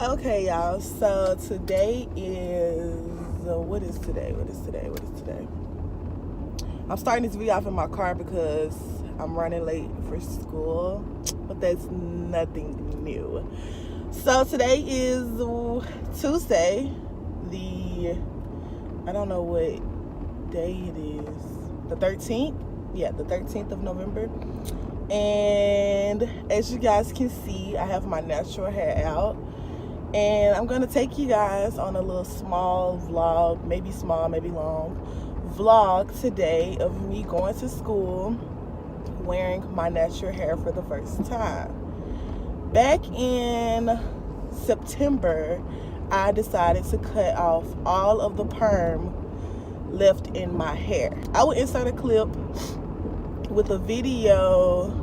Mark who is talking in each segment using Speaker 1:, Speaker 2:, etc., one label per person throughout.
Speaker 1: Okay, y'all. So today is what is today? I'm starting this video off in my car because I'm running late for school, but that's nothing new. So today is Tuesday. I don't know what day it is. The 13th. Yeah, the 13th of November. And as you guys can see, I have my natural hair out. And I'm gonna take you guys on a little small vlog, maybe small, maybe long vlog today of me going to school wearing my natural hair for the first time. Back in September, I decided to cut off all of the perm left in my hair. I will insert a clip with a video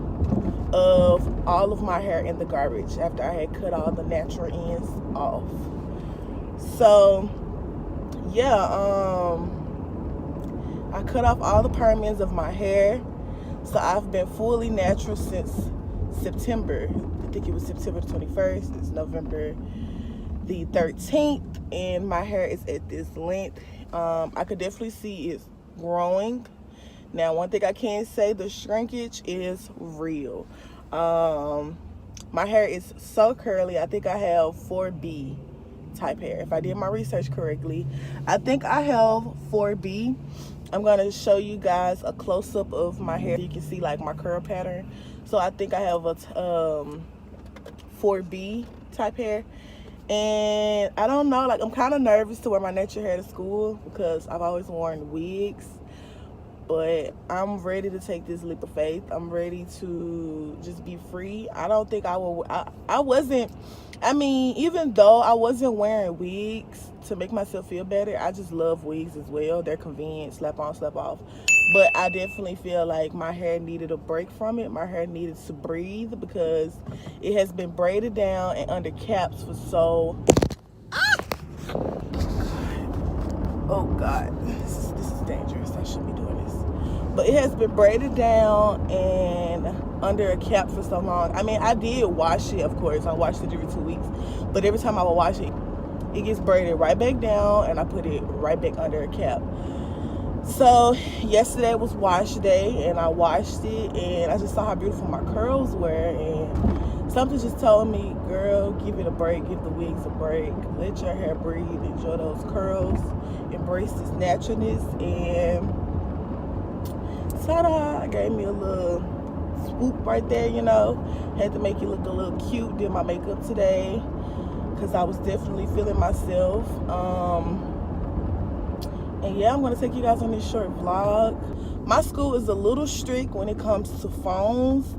Speaker 1: of all of my hair in the garbage after I had cut all the natural ends off. So yeah, I cut off all the perm ends of my hair. So I've been fully natural since September. I think it was September 21st. It's November the 13th, and my hair is at this length. I could definitely see it's growing. Now, one thing I can say, the shrinkage is real. My hair is so curly. I think I have 4B type hair. If I did my research correctly, I think I have 4B. I'm going to show you guys a close-up of my hair. You can see like my curl pattern. So I think I have a 4B type hair. And I don't know, like I'm kind of nervous to wear my natural hair to school because I've always worn wigs. But I'm ready to take this leap of faith. I'm ready to just be free. I don't think I will. Even though I wasn't wearing wigs to make myself feel better, I just love wigs as well. They're convenient, slap on, slap off. But I definitely feel like my hair needed a break from it. My hair needed to breathe because it has been braided down and under caps for so... Oh God, this is dangerous. I shouldn't be doing this. But it has been braided down and under a cap for so long. I mean, I did wash it, of course. I washed it every 2 weeks. But every time I would wash it, it gets braided right back down and I put it right back under a cap. So yesterday was wash day and I washed it and I just saw how beautiful my curls were, and something just told me, girl, give it a break, give the wigs a break, let your hair breathe, enjoy those curls, embrace this naturalness. And ta-da, I gave me a little swoop right there, you know. Had to make it look a little cute. Did my makeup today because I was definitely feeling myself. And yeah, I'm gonna take you guys on this short vlog. My school is a little strict when it comes to phones,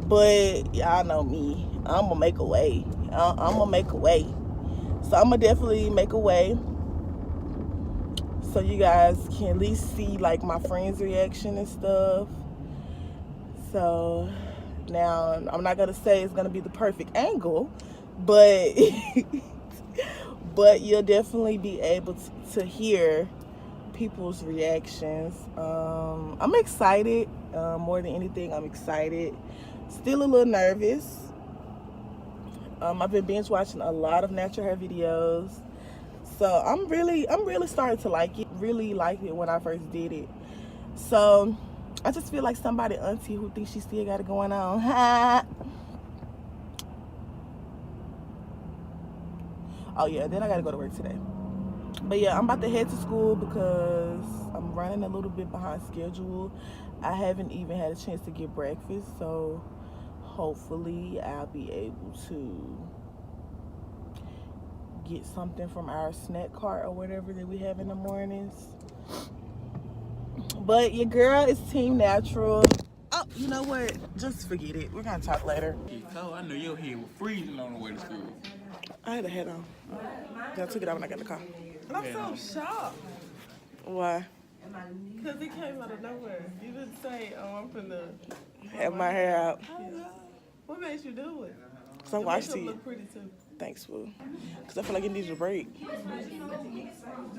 Speaker 1: but y'all know me, I'm gonna make a way. I'm gonna make a way. So I'm gonna definitely make a way so you guys can at least see like my friends' reaction and stuff. So now I'm not gonna say it's gonna be the perfect angle, but but you'll definitely be able to hear people's reactions. I'm excited. More than anything, I'm excited. Still a little nervous. I've been binge watching a lot of natural hair videos, so I'm really starting to like it. Really liked it when I first did it. So I just feel like somebody auntie who thinks she still got it going on. Oh yeah, then I gotta go to work today. But yeah, I'm about to head to school because I'm running a little bit behind schedule. I haven't even had a chance to get breakfast, so hopefully I'll be able to get something from our snack cart or whatever that we have in the mornings. But your girl is Team Natural. Oh, you know what? Just forget it. We're gonna talk later.
Speaker 2: I know your head was freezing on the way to school.
Speaker 1: I had a hat on. Then I took it out when I got in the car.
Speaker 3: And I'm so shocked.
Speaker 1: Why?
Speaker 3: Because it came out of nowhere. You didn't say, oh, I'm finna
Speaker 1: Have my hair out.
Speaker 3: What made you do it?
Speaker 1: Cause I watched
Speaker 3: Makeup
Speaker 1: it.
Speaker 3: look pretty too.
Speaker 1: Thanks, boo. Cause I feel like it needs a break.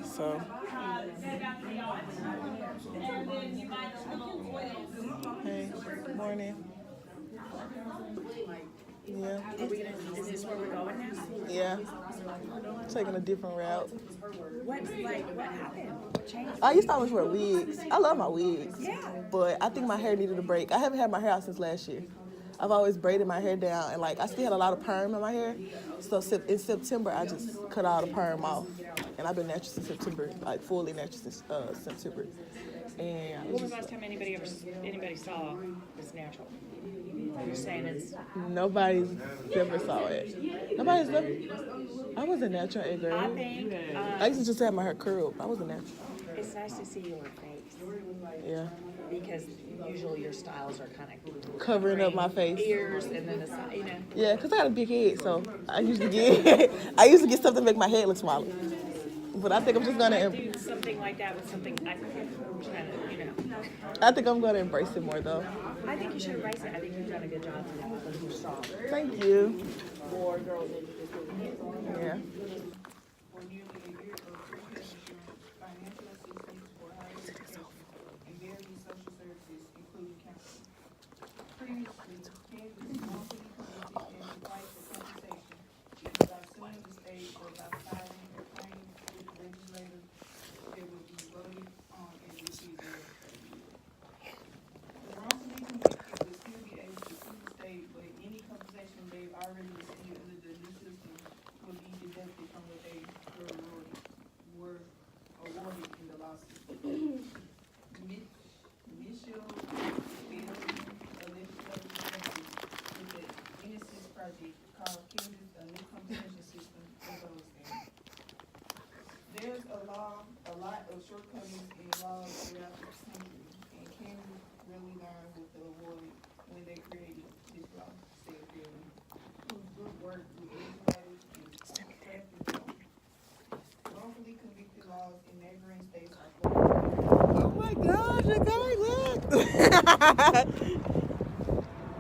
Speaker 1: So. Hey, good morning. Yeah.
Speaker 4: Is this where we're going now?
Speaker 1: Yeah. Taking a different route.
Speaker 4: What happened? What changed?
Speaker 1: I used to always wear wigs. I love my wigs.
Speaker 4: Yeah.
Speaker 1: But I think my hair needed a break. I haven't had my hair out since last year. I've always braided my hair down, and like I still had a lot of perm in my hair. So in September, I just cut all the perm off, and I've been natural since September, like fully natural since September. And
Speaker 4: When was the last time anybody saw this natural? You're saying it's
Speaker 1: nobody's ever saw it. Nobody's ever. I wasn't natural in grade.
Speaker 4: I think
Speaker 1: I used to just have my hair curled. I wasn't natural.
Speaker 4: it's nice to see your face
Speaker 1: Yeah.
Speaker 4: because usually your styles are kind of
Speaker 1: Covering up my face.
Speaker 4: ears and then the side, you know.
Speaker 1: Yeah, because I got a big head, so I used to get stuff to make my head look smaller. But I think I'm just gonna.
Speaker 4: Do something like that with something kind of, you know.
Speaker 1: I think I'm gonna embrace it more though.
Speaker 4: I think you should embrace it. I think you've done a good job. You're strong.
Speaker 1: Thank you.
Speaker 4: More girls need to
Speaker 1: Yeah.
Speaker 5: There's a lot of shortcomings in laws throughout the country, and Kansas really learned with the award when they created this law, said Freeland, whose group worked with legislators and crafted wrongfully convicted laws in neighboring states are
Speaker 1: Oh my gosh, you guys, look!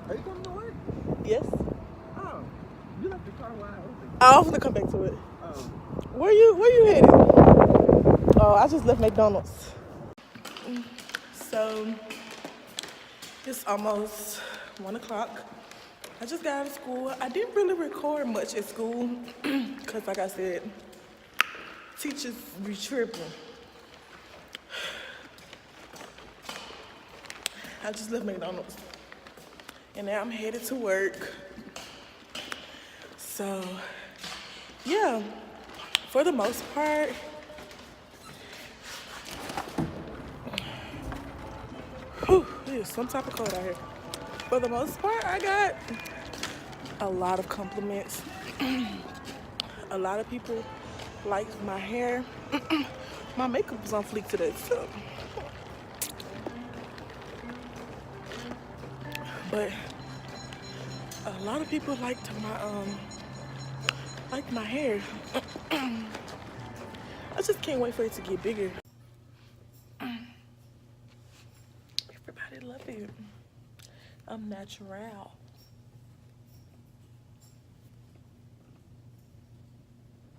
Speaker 1: Are you coming to work? Yes.
Speaker 2: Oh, you left the car wide open.
Speaker 1: I'm gonna come back to it.
Speaker 2: Oh.
Speaker 1: Where you headed? Oh, I just left McDonald's. So it's almost 1 o'clock. I just got out of school. I didn't really record much at school because, like I said, teachers be tripping. I just left McDonald's and now I'm headed to work. So yeah, for the most part, there's some type of cold out here. For the most part, I got a lot of compliments. A lot of people liked my hair. My makeup was on fleek today, so. But a lot of people liked my hair. I just can't wait for it to get bigger. Everybody love it. I'm natural.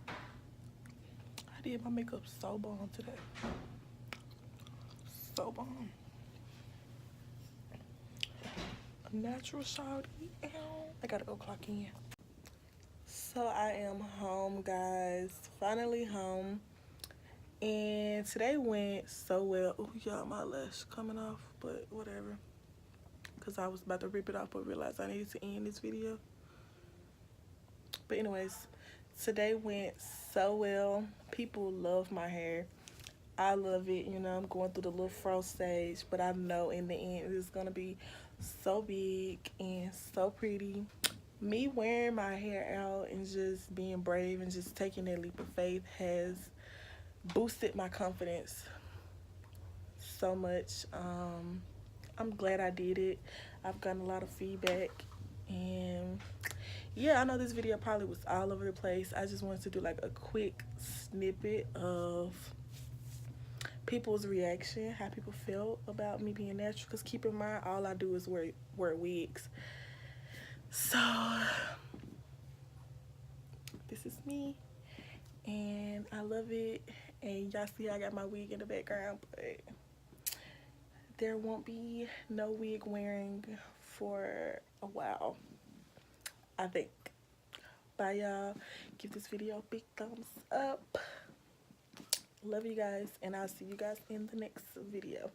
Speaker 1: I did my makeup so bomb today. So bomb. A natural shawty. I gotta go clock in. So I am home, guys. Finally home. And today went so well. Oh, y'all, my lash coming off, but whatever. Because I was about to rip it off, but realized I needed to end this video. But anyways, today went so well. People love my hair. I love it. You know, I'm going through the little fro stage, but I know in the end it's going to be so big and so pretty. Me wearing my hair out and just being brave and just taking that leap of faith has boosted my confidence so much. I'm glad I did it. I've gotten a lot of feedback, and yeah, I know this video probably was all over the place. I just wanted to do like a quick snippet of people's reaction, how people felt about me being natural, because keep in mind, all I do is wear wigs. So this is me, and I love it. And y'all see I got my wig in the background, but there won't be no wig wearing for a while. I think. Bye, y'all. Give this video a big thumbs up. Love you guys, and I'll see you guys in the next video.